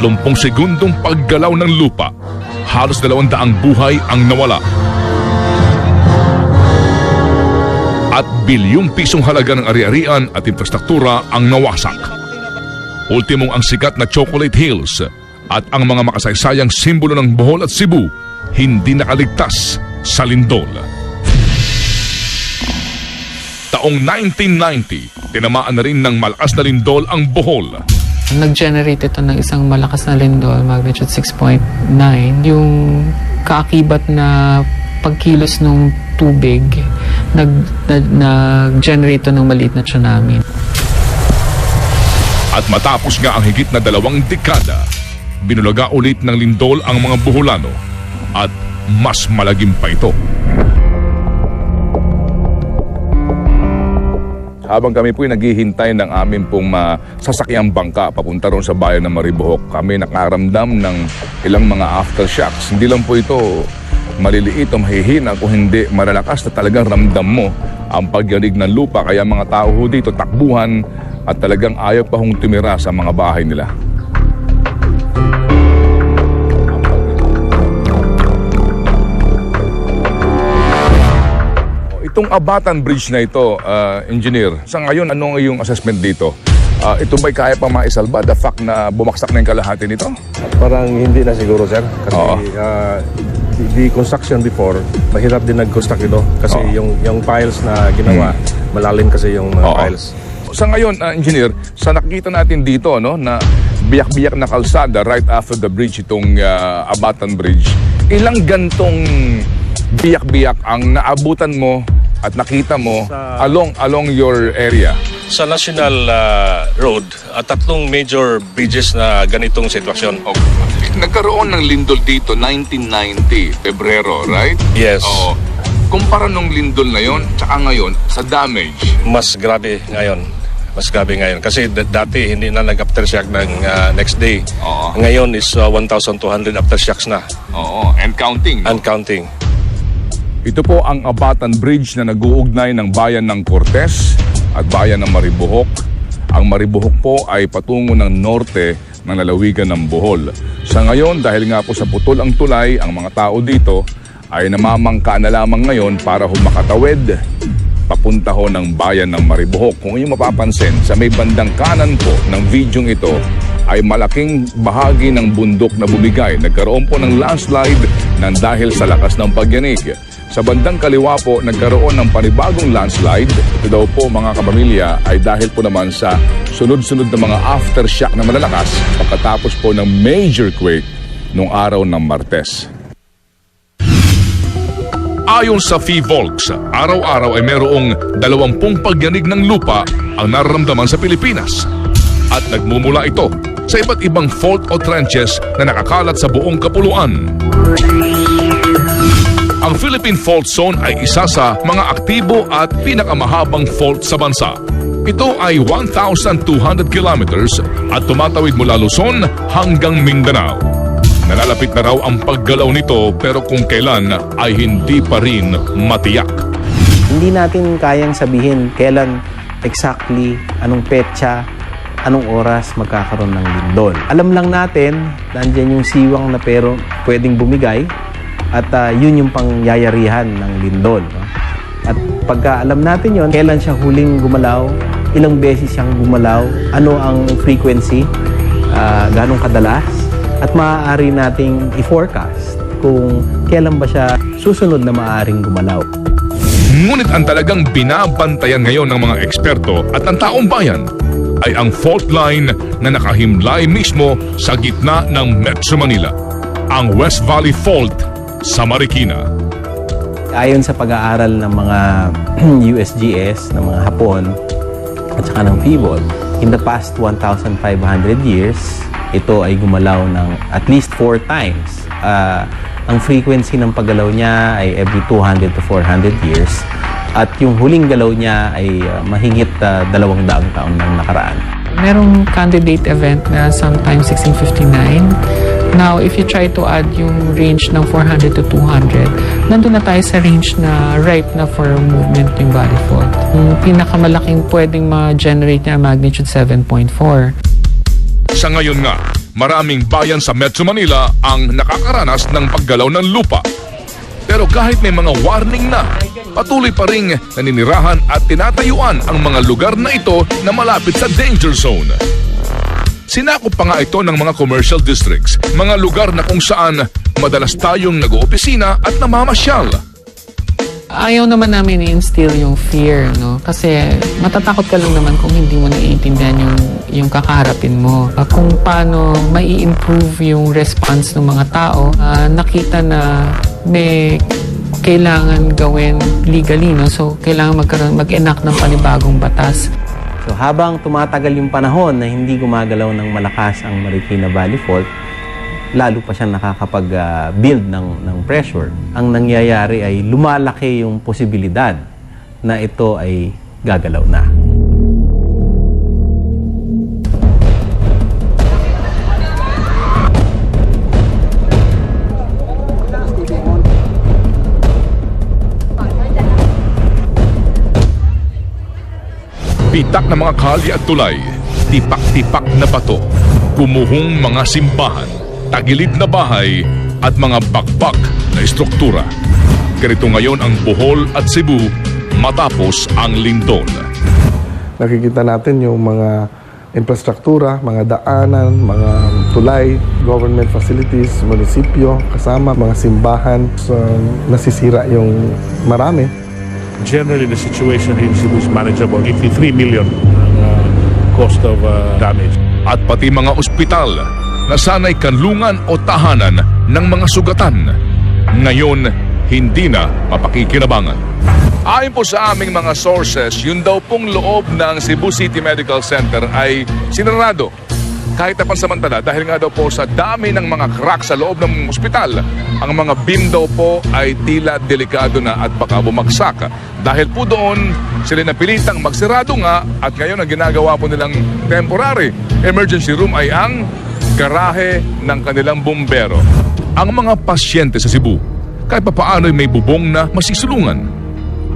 30 segundong paggalaw ng lupa, halos 200 buhay ang nawala. At bilyong pisong halaga ng ari-arian at infrastruktura ang nawasak. Ultimong ang sikat na Chocolate Hills at ang mga makasaysayang simbolo ng Bohol at Cebu hindi nakaligtas sa lindol. Taong 1990, tinamaan na rin ng malakas na lindol ang Bohol. Nag-generate ito ng isang malakas na lindol, magnitude 6.9. Yung kaakibat na pagkilos ng tubig, nag-generate ito ng maliit na tsunami. At matapos nga ang higit na 2 dekada, binulaga ulit ng lindol ang mga Boholano at mas malagim pa ito. Habang kami po'y naghihintay ng aming pong sasakyang bangka papunta ron sa bayan ng Maribohok, kami nakaramdam ng ilang mga aftershocks. Hindi lang po ito maliliit o mahihina kung hindi malalakas na talagang ramdam mo ang pagyanig ng lupa. Kaya mga tao ho dito takbuhan at talagang ayaw pa hong tumira sa mga bahay nila. Itong Abatan Bridge na ito, engineer, sa ngayon, ano ang iyong assessment dito? Ito ba'y kaya pa maisalba? The fact na bumaksak na yung kalahati nito? Parang hindi na siguro, sir. Kasi the construction before, mahirap din nag-construct ito. Kasi yung piles na ginawa, malalim kasi yung mga piles. Sa ngayon, engineer, sa nakikita natin dito, no, na biyak-biyak na kalsada right after the bridge, itong Abatan Bridge, ilang gantong biyak-biyak ang naabutan mo at nakita mo along your area? Sa National Road, 3 major bridges na ganitong sitwasyon. Nagkaroon ng lindol dito 1990, Pebrero, right? Yes. Kumpara nung lindol na yon, tsaka ngayon, sa damage. Mas grabe ngayon. Kasi dati hindi na nag-aftershock ng next day. Ngayon is 1,200 aftershocks na. And counting. And counting. Ito po ang Abatan Bridge na nag-uugnay ng bayan ng Cortes at bayan ng Maribohok. Ang Maribohok po ay patungo ng norte ng lalawigan ng Bohol. Sa ngayon, dahil nga po sa putol ang tulay, ang mga tao dito ay namamangka na lamang ngayon para humakatawid papunta ho ng bayan ng Maribohok. Kung inyong mapapansin, sa may bandang kanan po ng videong ito ay malaking bahagi ng bundok na bumigay. Nagkaroon po ng landslide nang dahil sa lakas ng pagyanig. Sa bandang kaliwa po, nagkaroon ng panibagong landslide. Ito daw po mga kapamilya ay dahil po naman sa sunod-sunod na mga aftershock na malalakas pagkatapos po ng major quake noong araw ng Martes. Ayon sa PHIVOLCS, araw-araw ay mayroong 20 pagyanig ng lupa ang nararamdaman sa Pilipinas. At nagmumula ito sa iba't ibang fault o trenches na nakakalat sa buong kapuluan. Ang Philippine Fault Zone ay isa sa mga aktibo at pinakamahabang fault sa bansa. Ito ay 1,200 kilometers at tumatawid mula Luzon hanggang Mindanao. Nalalapit na raw ang paggalaw nito pero kung kailan ay hindi pa rin matiyak. Hindi natin kayang sabihin kailan exactly, anong petsa, anong oras magkakaroon ng lindol. Alam lang natin, nandiyan yung siwang na pero pwedeng bumigay at yun yung pangyayarihan ng lindol. No? At pagka alam natin yon, kailan siya huling gumalaw, ilang beses siyang gumalaw, ano ang frequency, ganong kadalas, at maaari nating i-forecast kung kailan ba siya susunod na maaaring gumalaw. Ngunit ang talagang binabantayan ngayon ng mga eksperto at ng taong bayan ay ang fault line na nakahimlay mismo sa gitna ng Metro Manila, ang West Valley Fault sa Marikina. Ayon sa pag-aaral ng mga USGS, ng mga Hapon, at saka ng PHIVOL, in the past 1,500 years, ito ay gumalaw ng at least 4 times. Ang frequency ng paggalaw niya ay every 200 to 400 years. At yung huling galaw niya ay mahigit 200 taon nang nakaraan. Merong candidate event na sometime 1659. Now, if you try to add yung range ng 400 to 200, nandun na tayo sa range na ripe na for movement yung body fault. Yung pinakamalaking pwedeng ma-generate niya magnitude 7.4. Sa ngayon nga, maraming bayan sa Metro Manila ang nakakaranas ng paggalaw ng lupa. Pero kahit may mga warning na, patuloy pa ring naninirahan at tinatayuan ang mga lugar na ito na malapit sa danger zone. Sinakop pa nga ito ng mga commercial districts, mga lugar na kung saan madalas tayong nag-oopisina at namamasyal. Ayaw naman namin i-instill yung fear, no? Kasi matatakot ka lang naman kung hindi mo naiintindihan yung kakaharapin mo. Kung paano mai improve yung response ng mga tao, nakita na may kailangan gawin legally, no? So, kailangan mag-enact ng panibagong batas. So habang tumatagal yung panahon na hindi gumagalaw ng malakas ang Marikina Valley Fault, lalo pa siyang nakakapag-build ng pressure. Ang nangyayari ay lumalaki yung posibilidad na ito ay gagalaw na. Pitak na mga kalye at tulay, tipak-tipak na bato, gumuhong mga simbahan, tagilid na bahay at mga bakbak na estruktura. Ganito ngayon ang Bohol at Cebu matapos ang lindol. Nakikita natin yung mga infrastruktura, mga daanan, mga tulay, government facilities, munisipyo, kasama mga simbahan. So, nasisira yung marami. Generally, the situation in Cebu is manageable. 83 million cost of damage. At pati mga ospital na sana'y kanlungan o tahanan ng mga sugatan, ngayon hindi na mapakikinabangan. Ayon po sa aming mga sources, yun daw pong loob ng Cebu City Medical Center ay sinarado kahit na pansamantala dahil nga daw po sa dami ng mga crack sa loob ng ospital, ang mga beam daw po ay tila delikado na at baka bumagsak. Dahil po doon, sila napilitang magsirado nga at ngayon ang ginagawa po nilang temporary emergency room ay ang garahe ng kanilang bumbero. Ang mga pasyente sa Cebu, kahit papaano ay may bubong na masisulungan.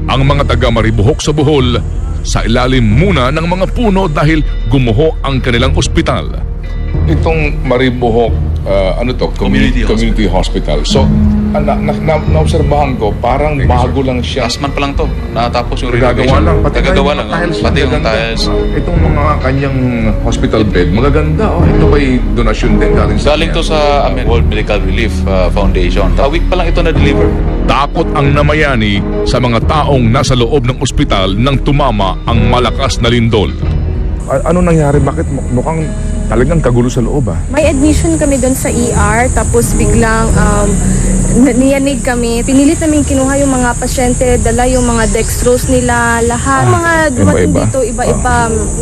Ang mga taga Maribohok sa Bohol, sa ilalim muna ng mga puno dahil gumuho ang kanilang ospital. Itong Maribohok, Community Hospital. So, naobserbahan ko, parang bago lang siya. Last month pa lang to. Natapos yung Gagawa lang. Gagawa lang. Pati yung tiles. Itong mga kanyang hospital bed, magaganda. Oh. Ito ba'y donasyon din galing sa Galing to sa World Medical Relief Foundation. A week pa lang ito na-deliver. Takot ang namayani sa mga taong nasa loob ng ospital nang tumama ang malakas na lindol. Ano nangyari? Bakit mukhang talagang kagulo sa loob May admission kami doon sa ER, tapos biglang niyanig kami. Pinilit namin kinuha yung mga pasyente, dala yung mga dextrose nila, lahat. Mga dumating Iba-iba. dito, iba-iba.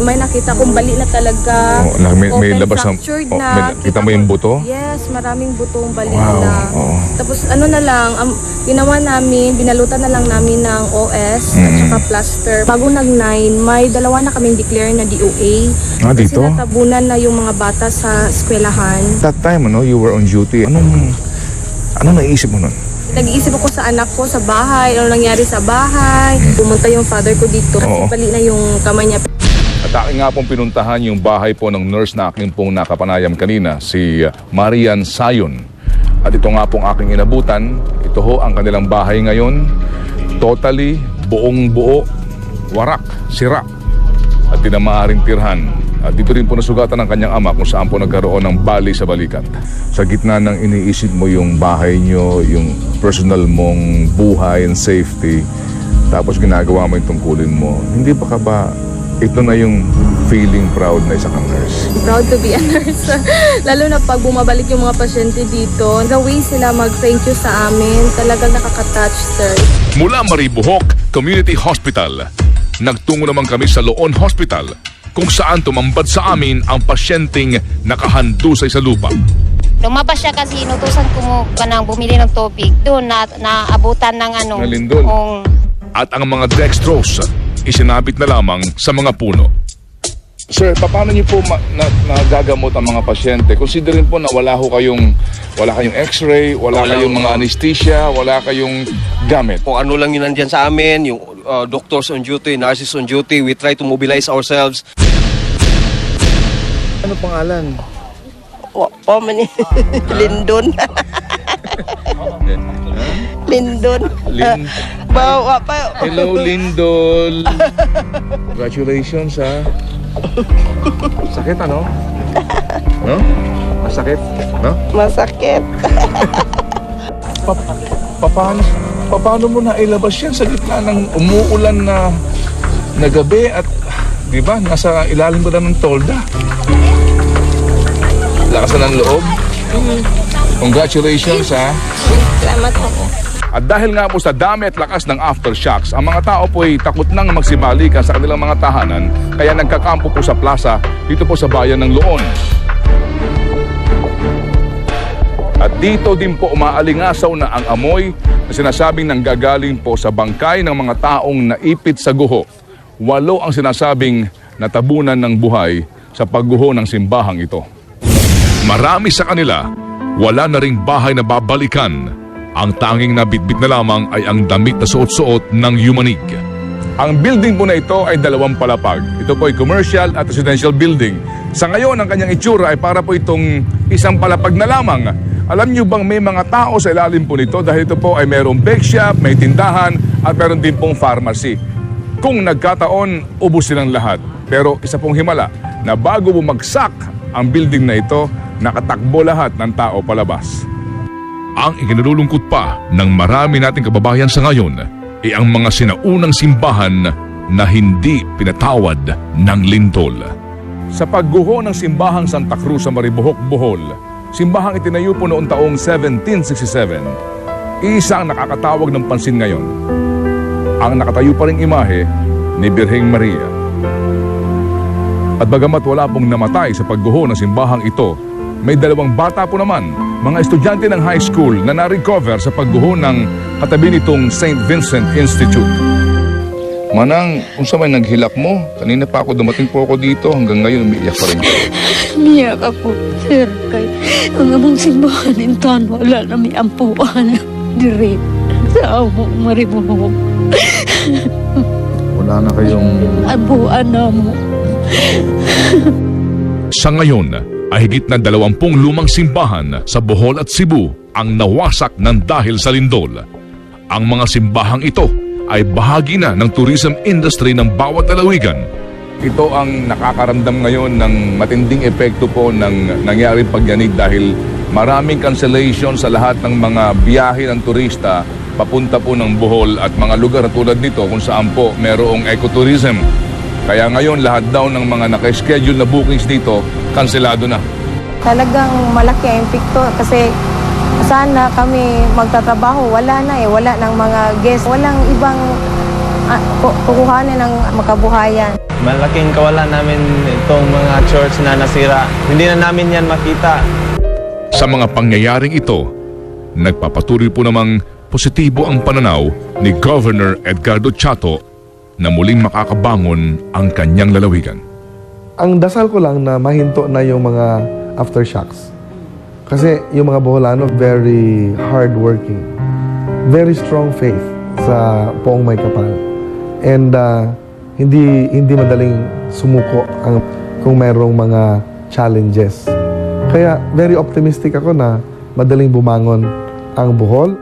May nakita kong bali na talaga. May Open labas ng... fractured na. kita mo yung buto? Yes, maraming butong bali Wow, nila. oo. Tapos ano na lang, ginawa namin, binalutan na lang namin ng OS at saka plaster. Bago nag-9, may dalawa na kaming declare na DOA. Kasi Dito? natabunan na yung mga bata sa eskwelahan. That time, you were on duty. Anong naisip mo nun? Nag-iisip ako sa anak ko sa bahay, ano nangyari sa bahay. Pumunta yung father ko dito. Oo. Bali na yung kamay niya. At aking nga pong pinuntahan yung bahay po ng nurse na aking pong nakapanayam kanina, si Marian Sayon. At ito nga pong aking inabutan. Ito ho ang kanilang bahay ngayon. Totally, buong buo, warak, sira. At di na maaaring tirhan. At dito rin po nasugatan ng kanyang ama kung saan po nagkaroon ng bali sa balikat. Sa gitna ng iniisip mo yung bahay nyo, yung personal mong buhay and safety, tapos ginagawa mo yung tungkulin mo, hindi ba ka ba ito na yung feeling proud na isa kang nurse? Proud to be a nurse. Lalo na pag bumabalik yung mga pasyente dito, the way sila mag-thank you sa amin, talagang nakaka-touch, sir. Mula Maribohok Community Hospital, nagtungo naman kami sa Loon Hospital kung saan tumambad sa amin ang pasyenteng nakahandusay sa lupa. Lumabas siya kasi inutusan ko mo kanang bumili ng tubig. Doon naabutan ng Nalindol. At ang mga dextrose, isinabit na lamang sa mga puno. Sir, paano niyo po nagagamot ang mga pasyente? Considerin po na wala kayong x-ray, wala kayong mga anesthesia, wala kayong gamit. Kung ano lang yun nandyan sa amin, yung doctors on duty, nurses on duty, we try to mobilize ourselves. Ano pangalan? po man ni Lindon. Lindon. Bawa pa. Hello, Lindol. Congratulations, ha. Sakit, ano? No? Masakit, no? Masakit. Paano mo na ilabas yan sa gitna ng umuulan na gabi at, di ba, nasa ilalim ko na ng tolda? Lakas na ng loob. Congratulations, ha. Salamat po. At dahil nga po sa dami at lakas ng aftershocks, ang mga tao po ay takot nang magsibalikan sa kanilang mga tahanan, kaya nagkakampo po sa plaza dito po sa bayan ng Loon. At dito din po umaalingasaw na ang amoy na sinasabing nanggagaling po sa bangkay ng mga taong naipit sa guho. 8 ang sinasabing natabunan ng buhay sa pagguho ng simbahang ito. Marami sa kanila, wala na ring bahay na babalikan. Ang tanging nabitbit na lamang ay ang damit na suot-suot ng yumanig. Ang building po na ito ay 2 palapag. Ito po ay commercial at residential building. Sa ngayon, ang kanyang itsura ay para po itong 1 palapag na lamang. Alam niyo bang may mga tao sa ilalim po nito dahil ito po ay mayroong bake shop, may tindahan at mayroon din pong pharmacy. Kung nagkataon, ubos silang lahat. Pero isa pong himala na bago bumagsak ang building na ito, nakatakbo lahat ng tao palabas. Ang ikinalulungkot pa ng marami nating kababayan sa ngayon ay ang mga sinaunang simbahan na hindi pinatawad ng lindol. Sa pagguho ng simbahang Santa Cruz sa Maribojoc, Bohol, simbahang itinayo po noong taong 1767, isang nakakatawag ng pansin ngayon. Ang nakatayo pa ring imahe ni Birheng Maria. At bagamat wala pong namatay sa pagguho ng simbahang ito, may 2 bata po naman, mga estudyante ng high school na na-recover sa pagguho ng katabi nitong St. Vincent Institute. Manang, kung sa may naghilak mo, kanina pa ako dumating po ako dito, hanggang ngayon umiiyak pa rin. Umiyak ako, sir, kay ang among simbahan intan, wala na may ampuan. Diri, sa among Maribojoc. Wala na kayong... Ampuan na mo. Sa ngayon, ay higit na 20 lumang simbahan sa Bohol at Cebu ang nawasak ng dahil sa lindol. Ang mga simbahang ito ay bahagi na ng tourism industry ng bawat lalawigan. Ito ang nakakaramdam ngayon ng matinding epekto po ng nangyaring pagyanig dahil maraming cancellation sa lahat ng mga biyahe ng turista papunta po ng Bohol at mga lugar tulad nito kung saan po merong ecotourism. Kaya ngayon lahat daw ng mga naka-schedule na bookings dito, kanselado na. Talagang malaki ang epekto kasi sana kami magtatrabaho, wala na wala ng mga guests, walang ibang kukuhanin ng makabuhayan. Malaking kawalan namin itong mga church na nasira. Hindi na namin yan makita. Sa mga pangyayaring ito, nagpapatuloy po namang positibo ang pananaw ni Governor Edgardo Chato na muling makakabangon ang kanyang lalawigan. Ang dasal ko lang na mahinto na yung mga aftershocks. Kasi yung mga Boholano, very hardworking. Very strong faith sa Poong May Kapal. And hindi madaling sumuko kung mayroong mga challenges. Kaya very optimistic ako na madaling bumangon ang Bohol.